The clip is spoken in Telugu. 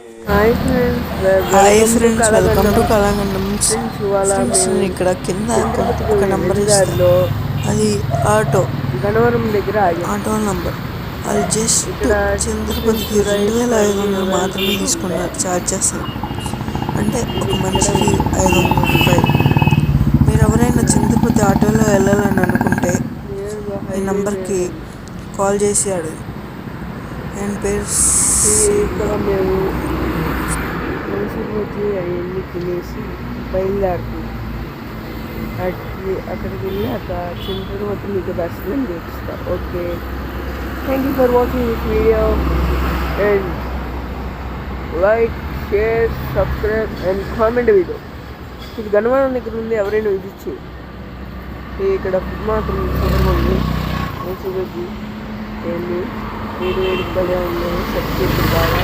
Hi friends, hi welcome to friends, welcome కలగండం. టు కళాఖండం. ఫ్రెండ్స్, ఇవాళ ఫ్రెండ్స్, మేము నేను ఇక్కడ కింద తిరుపతికి ఒక నంబర్ వెళ్ళే ఇస్తా. దారిలో అది ఆటో గన్నవరం దగ్గర ఆగాం. Auto number. అది జస్ట్ ఇక్కడ చంద్రపతికి టిఫిన్స్, రైస్ 2500 అన్నీ మాత్రమే అవైలబుల్గా ఉంటాయి. తీసుకున్నారు ఛార్జెస్. అంటే మేము ఒక ఇక్కడ మనిషికి 500 రూపాయలు. మీరు ఎవరైనా చంద్రపతి ఆటోలో వెళ్ళాలని అనుకుంటే నేరుగా ఈ హైవే మీద నంబర్కి ఉంది. కాల్ చేసి అడగండి. అండ్ పేరు ఇక్కడ మేము మనిషికి అవన్నీ తినేసి బయలుదేరుతున్నాం. అక్కడికి వెళ్ళాక చంద్రవతి మీకు దర్శనం చేపిస్తా. Okay, thank you for watching this video and like, share, subscribe and comment video. ఇది గన్నవరం దగ్గర ఉంది, ఎవరైనా విజిట్ చేయండి. ఇక్కడ ఫుడ్ మాత్రం సూపర్గా ఉంది. మంచిగా ఏంటి వేడి వేడి భలే ఉంది. సబ్జెక్ట్ బాగా